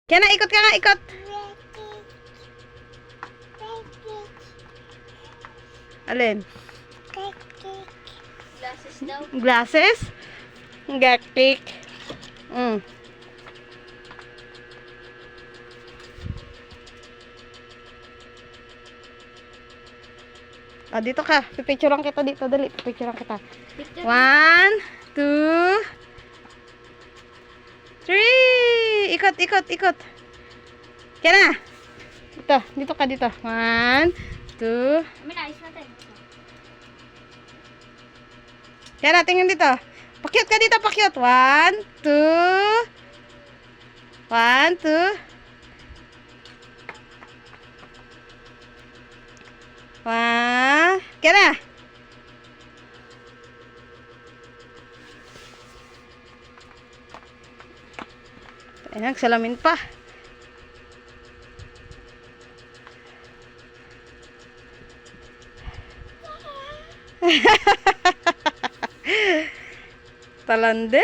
Kaya na, ikot ka nga, ikot. Alin? Glasses daw. Glasses? Gaktik. Ah, dito ka. Pipicturean kita dito. Dali, pipicturean kita. Picture. 1, 2, 3. Ikot, ikot, ikot. Kaya na. Dito, dito ka dito. 1, 2. Amin, ayos natin. Kaya na, tingin dito. Pakyut ka dito, pakyut. 1, 2. 1, 2. 1. Kaya na. Ay, nagsalamin pa. Talande.